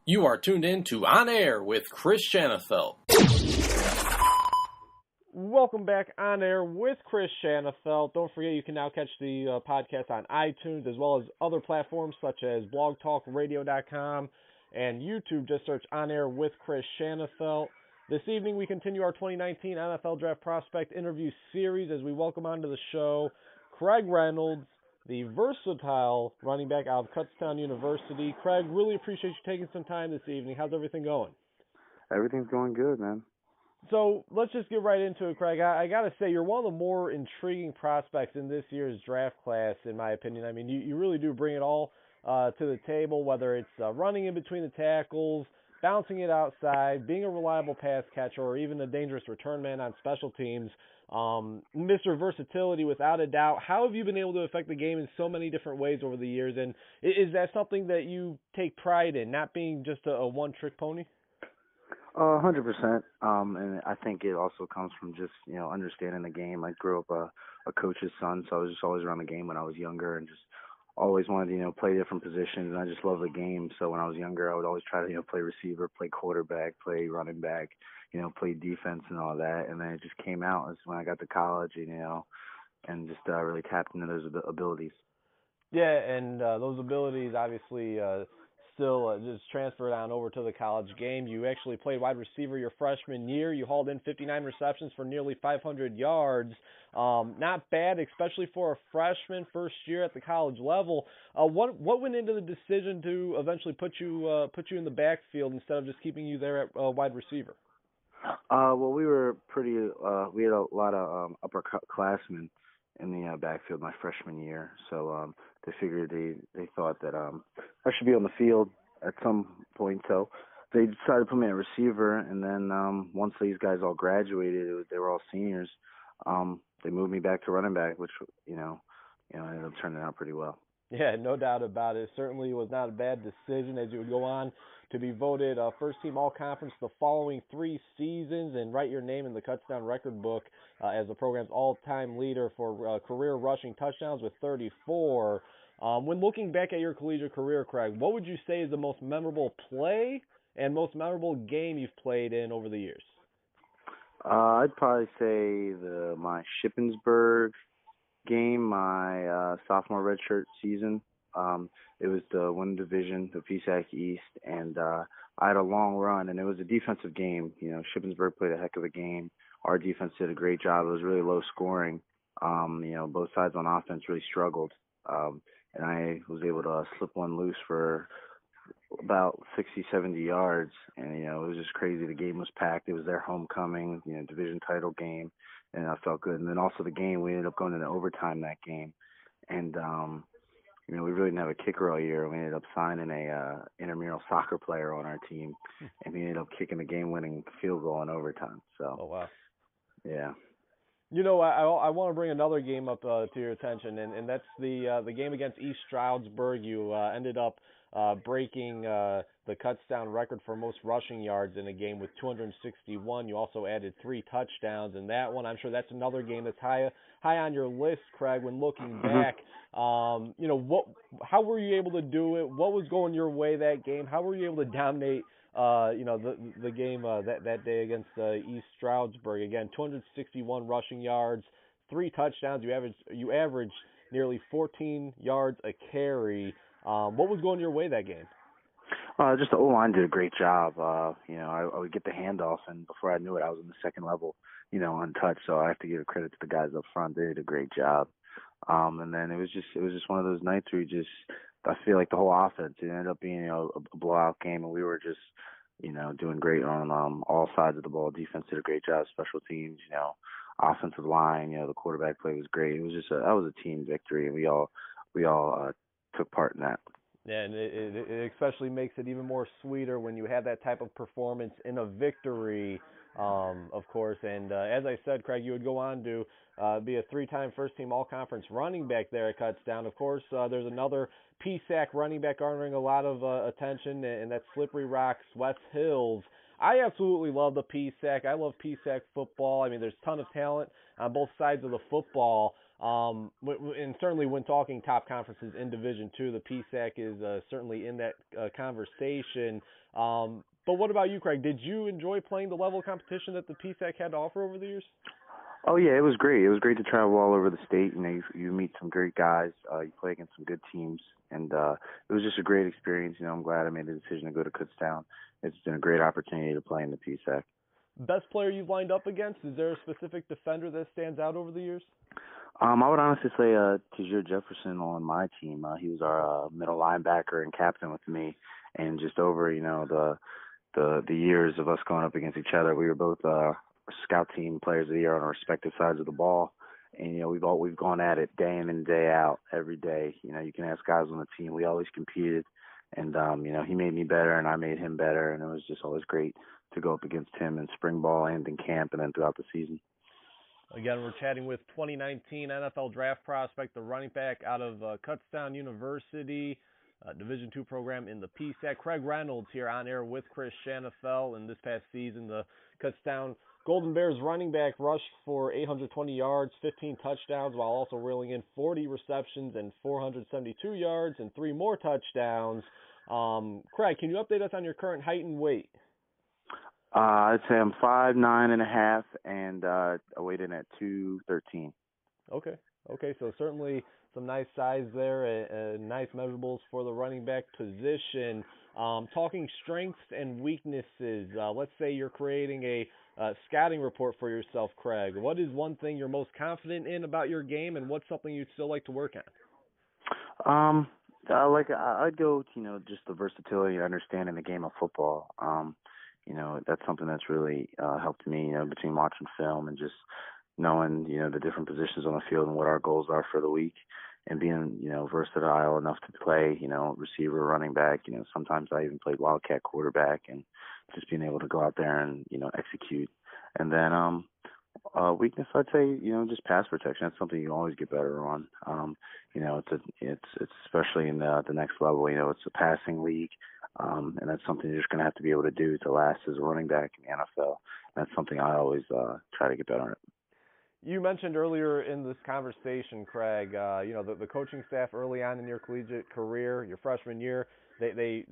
You are tuned in to On Air with Chris Shanafelt. Welcome back On Air with Chris Shanafelt. Don't forget you can now catch the podcast on iTunes as well as other platforms such as blogtalkradio.com and YouTube. Just search On Air with Chris Shanafelt. This evening we continue our 2019 NFL Draft Prospect interview series as we welcome onto the show Craig Reynolds, the versatile running back out of Kutztown University. Craig, really appreciate you taking some time this evening. How's everything going? Everything's going good, man. So let's just get right into it, Craig. I got to say, you're one of the more intriguing prospects in this year's draft class, in my opinion. I mean, you really do bring it all to the table, whether it's running in between the tackles, bouncing it outside, being a reliable pass catcher, or even a dangerous return man on special teams. Mr. Versatility, without a doubt. How have you been able to affect the game in so many different ways over the years? And is that something that you take pride in, not being just a one-trick pony? 100%. And I think it also comes from just, understanding the game. I grew up a coach's son, so I was just always around the game when I was younger and just always wanted to, play different positions. And I just love the game. So when I was younger, I would always try to, play receiver, play quarterback, play running back, play defense and all that. And then it just came out as when I got to college, and just really tapped into those abilities. Yeah, and those abilities obviously still just transferred on over to the college game. You actually played wide receiver your freshman year. You hauled in 59 receptions for nearly 500 yards. Not bad, especially for a freshman first year at the college level. What went into the decision to eventually put you in the backfield instead of just keeping you there at wide receiver? Well, we were we had a lot of upperclassmen in the backfield my freshman year, so they figured they thought that I should be on the field at some point. So they decided to put me at receiver, and then once these guys all graduated, they were all seniors. They moved me back to running back, which ended up turning out pretty well. Yeah, no doubt about it. Certainly was not a bad decision as you would go on to be voted first-team all-conference the following 3 seasons and write your name in the Kutztown record book as the program's all-time leader for career rushing touchdowns with 34. When looking back at your collegiate career, Craig, what would you say is the most memorable play and most memorable game you've played in over the years? I'd probably say my Shippensburg game, my sophomore redshirt season. It was the one division, the PSAC East, and I had a long run, and it was a defensive game. Shippensburg played a heck of a game. Our defense did a great job. It was really low scoring. Both sides on offense really struggled, and I was able to slip one loose for about 60, 70 yards, and it was just crazy. The game was packed. It was their homecoming, division title game, and I felt good. And then also the game, we ended up going into overtime that game, and we really didn't have a kicker all year. We ended up signing a intramural soccer player on our team, and he ended up kicking the game-winning field goal in overtime. So, oh wow, yeah. I want to bring another game up to your attention, and that's the game against East Stroudsburg. You ended up breaking the Kutztown record for most rushing yards in a game with 261. You also added 3 touchdowns in that one. I'm sure that's another game that's high on your list, Craig. When looking back, how were you able to do it? What was going your way that game? How were you able to dominate the game that day against East Stroudsburg? Again, 261 rushing yards, 3 touchdowns. You averaged nearly 14 yards a carry. What was going your way that game? Just the O-line did a great job. I would get the handoff, and before I knew it, I was in the second level, untouched. So I have to give credit to the guys up front. They did a great job. And then it was just one of those nights where I feel like the whole offense, it ended up being a blowout game, and we were just, doing great on all sides of the ball. Defense did a great job. Special teams, offensive line, the quarterback play was great. It was just that was a team victory, and we all took part in that. Yeah, and it especially makes it even more sweeter when you have that type of performance in a victory, of course. And as I said, Craig, you would go on to be a 3-time first-team all-conference running back there at Kutztown. Of course, there's another PSAC running back garnering a lot of attention, and that's Slippery Rocks, West Hills. I absolutely love the PSAC. I love PSAC football. I mean, there's a ton of talent on both sides of the football. And certainly when talking top conferences in Division II, the PSAC is certainly in that conversation. But what about you, Craig? Did you enjoy playing the level of competition that the PSAC had to offer over the years? Oh yeah, it was great. It was great to travel all over the state. You know, you meet some great guys. You play against some good teams, and it was just a great experience. You know, I'm glad I made the decision to go to Kutztown. It's been a great opportunity to play in the PSAC. Best player you've lined up against? Is there a specific defender that stands out over the years? I would honestly say Tajir Jefferson on my team. He was our middle linebacker and captain with me, and just over the years of us going up against each other, we were both scout team players of the year on our respective sides of the ball. And you know, we've gone at it day in and day out every day. You know, you can ask guys on the team. We always competed, and you know, he made me better and I made him better, and it was just always great to go up against him in spring ball and in camp and then throughout the season. Again, we're chatting with 2019 NFL draft prospect, the running back out of Kutztown University, Division II program in the PSAC. Craig Reynolds here on air with Chris Shanafelt. And this past season, the Kutztown Golden Bears running back rushed for 820 yards, 15 touchdowns, while also reeling in 40 receptions and 472 yards and 3 more touchdowns. Craig, can you update us on your current height and weight? I'd say I'm 5'9.5", and I weighed in at 213. Okay, so certainly some nice size there, nice measurables for the running back position. Talking strengths and weaknesses, let's say you're creating a scouting report for yourself, Craig. What is one thing you're most confident in about your game, and what's something you'd still like to work on? I'd go, just the versatility and understanding the game of football. That's something that's really helped me, between watching film and just knowing, the different positions on the field and what our goals are for the week, and being, versatile enough to play, receiver, running back. Sometimes I even played wildcat quarterback, and just being able to go out there and, execute. And then weakness, I'd say, just pass protection. That's something you always get better on. It's especially in the next level. It's a passing league, and that's something you're just going to have to be able to do to last as a running back in the NFL. That's something I always try to get better at. You mentioned earlier in this conversation, Craig, the coaching staff early on in your collegiate career, your freshman year, they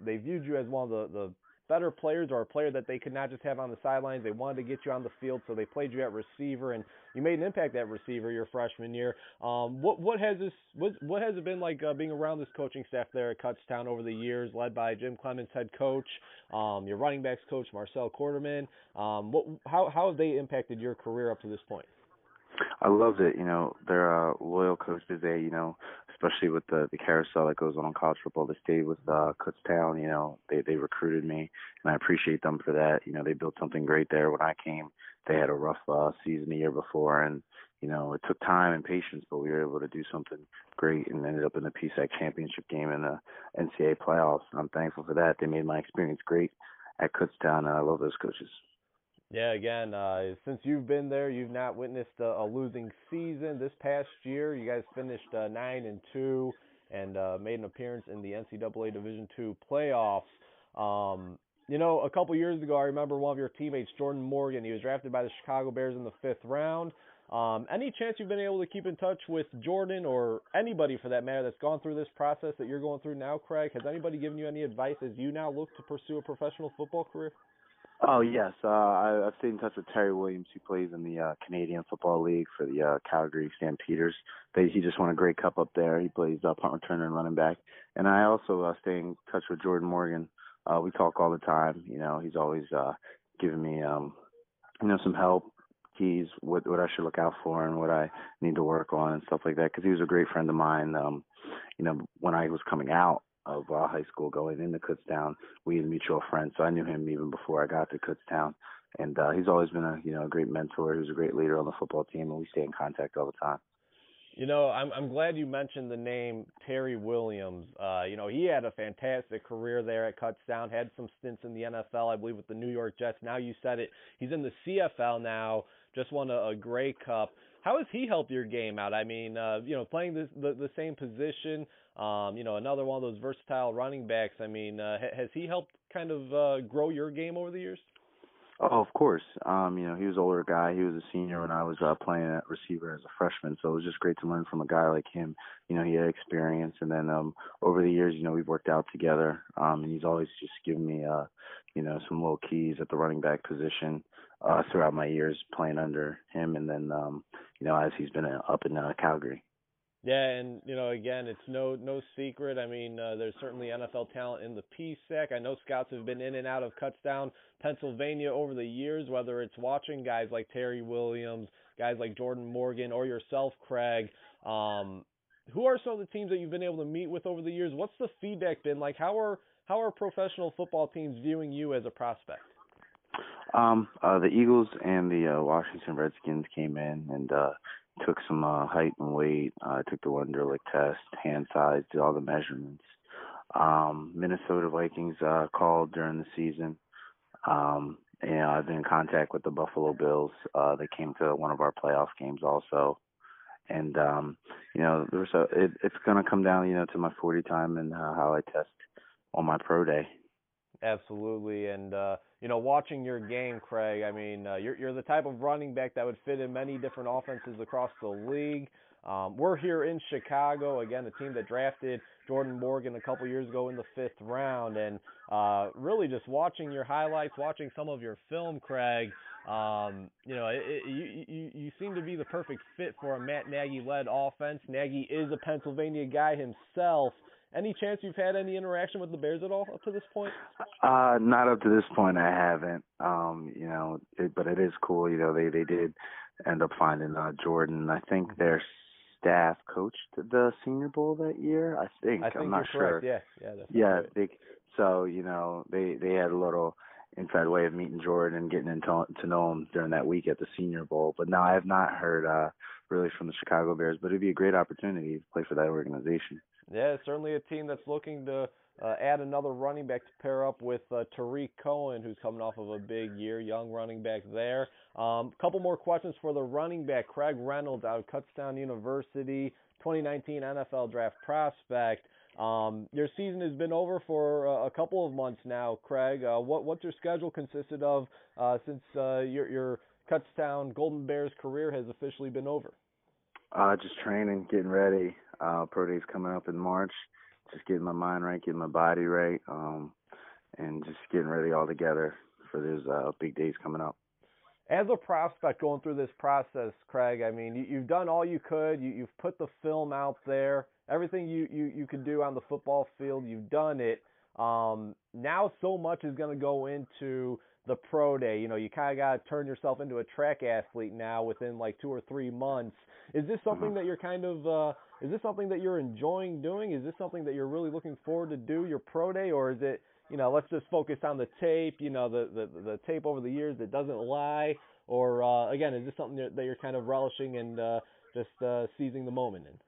viewed you as one of the better players, or a player that they could not just have on the sidelines. They wanted to get you on the field, so they played you at receiver, and you made an impact at receiver your freshman year. What has it been like being around this coaching staff there at Kutztown over the years, led by Jim Clements, head coach, your running backs coach Marcel Quarterman? How have they impacted your career up to this point? I loved it. They're loyal coaches. They, especially with the carousel that goes on in college football, they stayed with Kutztown. They recruited me, and I appreciate them for that. They built something great there. When I came, they had a rough season the year before, and it took time and patience, but we were able to do something great and ended up in the PSAC championship game in the NCAA playoffs. I'm thankful for that. They made my experience great at Kutztown, and I love those coaches. Yeah, again, since you've been there, you've not witnessed a losing season. This past year, you guys finished 9-2 and made an appearance in the NCAA Division II playoffs. A couple years ago, I remember one of your teammates, Jordan Morgan. He was drafted by the Chicago Bears in the 5th round. Any chance you've been able to keep in touch with Jordan, or anybody for that matter that's gone through this process that you're going through now, Craig? Has anybody given you any advice as you now look to pursue a professional football career? Oh, yes. I've stayed in touch with Terry Williams, who plays in the Canadian Football League for the Calgary Stampeders. He just won a Grey Cup up there. He plays punt returner and running back. And I also stay in touch with Jordan Morgan. We talk all the time. He's always giving me, some help, keys, what I should look out for and what I need to work on and stuff like that, because he was a great friend of mine. When I was coming out of high school going into Kutztown, we had a mutual friend, so I knew him even before I got to Kutztown. And he's always been a great mentor. He was a great leader on the football team, and we stay in contact all the time. I'm glad you mentioned the name Terry Williams. He had a fantastic career there at Kutztown, had some stints in the NFL, I believe, with the New York Jets. Now you said it, he's in the CFL now, just won a Grey Cup. How has he helped your game out? I mean, playing the same position, another one of those versatile running backs. I mean, has he helped kind of grow your game over the years? Oh, of course. He was an older guy. He was a senior when I was playing at receiver as a freshman. So it was just great to learn from a guy like him. He had experience, and then over the years, we've worked out together. And he's always just given me, some little keys at the running back position throughout my years playing under him, and then, as he's been up in Calgary. Yeah, and again, it's no secret. I mean, there's certainly NFL talent in the PSAC. I know scouts have been in and out of Kutztown, Pennsylvania over the years, whether it's watching guys like Terry Williams, guys like Jordan Morgan, or yourself, Craig. Who are some of the teams that you've been able to meet with over the years? What's the feedback been like? How are professional football teams viewing you as a prospect? The Eagles and the Washington Redskins came in and took some height and weight. Took the Wonderlic test, hand size, did all the measurements. Minnesota Vikings called during the season. I've been in contact with the Buffalo Bills. They came to one of our playoff games also. And it's going to come down, to my 40 time and how I test on my pro day. Absolutely, and watching your game, Craig. I mean, you're the type of running back that would fit in many different offenses across the league. We're here in Chicago, again, the team that drafted Jordan Morgan a couple years ago in the 5th round, and really just watching your highlights, watching some of your film, Craig. You seem to be the perfect fit for a Matt Nagy-led offense. Nagy is a Pennsylvania guy himself. Any chance you've had any interaction with the Bears at all up to this point? Not up to this point. I haven't. But it is cool. They did end up finding Jordan. I think their staff coached the Senior Bowl that year. I think I'm not sure. Correct. Yeah. Yeah. So they had a little inside way of meeting Jordan and getting to know him during that week at the Senior Bowl. But no, I have not heard really from the Chicago Bears. But it'd be a great opportunity to play for that organization. Yeah, certainly a team that's looking to add another running back to pair up with Tariq Cohen, who's coming off of a big year, young running back there. Couple more questions for the running back, Craig Reynolds out of Kutztown University, 2019 NFL Draft prospect. Your season has been over for a couple of months now, Craig. What's your schedule consisted of since your Kutztown Golden Bears career has officially been over? Just training, getting ready. Pro Day's coming up in March. Just getting my mind right, getting my body right, and just getting ready all together for those big days coming up. As a prospect going through this process, Craig, I mean, you've done all you could. You've put the film out there. Everything you could do on the football field, you've done it. Now so much is going to go into the pro day. You kind of got to turn yourself into a track athlete now within like 2 or 3 months. Is this something that you're is this something that you're enjoying doing? Is this something that you're really looking forward to do, your pro day? Or is it, let's just focus on the tape, the tape over the years that doesn't lie? Or, again, is this something that you're kind of relishing and just seizing the moment in?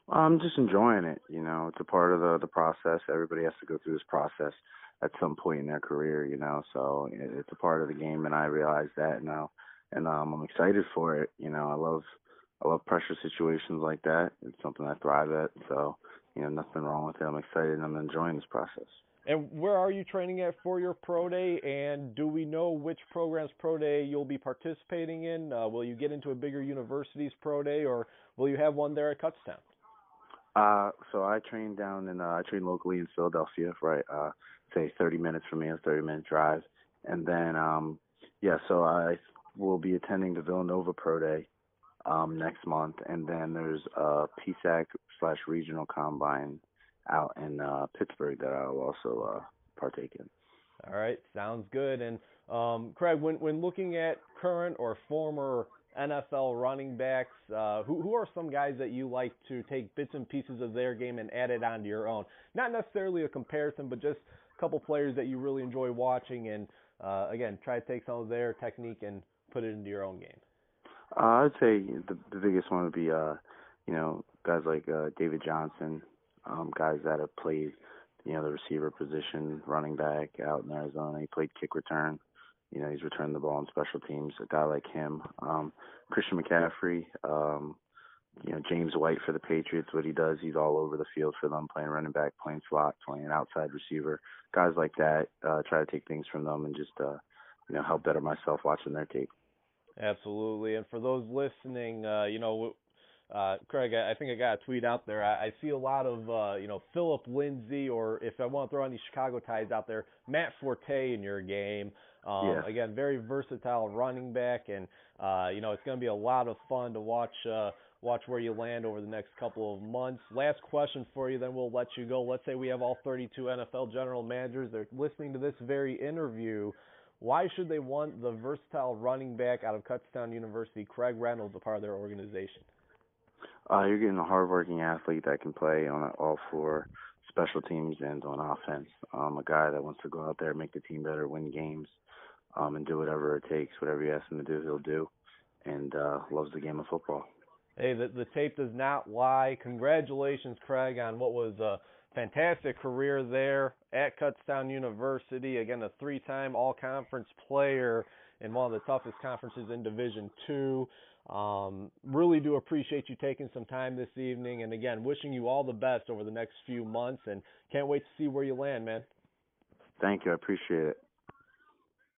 I'm just enjoying it. It's a part of the process. Everybody has to go through this process at some point in their career, so it's a part of the game, and I realize that now, and I'm excited for it. I love pressure situations like that. It's something I thrive at, so nothing wrong with it. I'm excited and I'm enjoying this process. And where are you training at for your pro day, and do we know which program's pro day you'll be participating in? Will you get into a bigger university's pro day, or will you have one there at Kutztown? So I train I train locally in Philadelphia, right? Say 30 minutes from me, a 30-minute drive. And then, so I will be attending the Villanova Pro Day next month. And then there's a PSAC/regional combine out in Pittsburgh that I'll also partake in. All right, sounds good. And Craig, when looking at current or former NFL running backs, who are some guys that you like to take bits and pieces of their game and add it onto your own? Not necessarily a comparison, but just a couple players that you really enjoy watching and, again, try to take some of their technique and put it into your own game. I'd say the biggest one would be, guys like David Johnson, guys that have played, the receiver position, running back out in Arizona. He played kick return. He's returned the ball on special teams. A guy like him, Christian McCaffrey, James White for the Patriots. What he does, he's all over the field for them, playing running back, playing slot, playing outside receiver. Guys like that, try to take things from them and just, help better myself watching their tape. Absolutely. And for those listening, Craig, I think I got a tweet out there. I see a lot of, Philip Lindsay, or if I want to throw any Chicago ties out there, Matt Forte in your game. Yes. Again, very versatile running back, and it's going to be a lot of fun to watch where you land over the next couple of months. Last question for you, then we'll let you go. Let's say we have all 32 NFL general managers. They're listening to this very interview. Why should they want the versatile running back out of Kutztown University, Craig Reynolds, a part of their organization? You're getting a hardworking athlete that can play on all four special teams and on offense. A guy that wants to go out there, make the team better, win games, and do whatever it takes. Whatever you ask him to do, he'll do, and loves the game of football. Hey, the tape does not lie. Congratulations, Craig, on what was a fantastic career there at Kutztown University. Again, a three-time all-conference player in one of the toughest conferences in Division II. Really do appreciate you taking some time this evening, and again, wishing you all the best over the next few months, and can't wait to see where you land, man. Thank you. I appreciate it.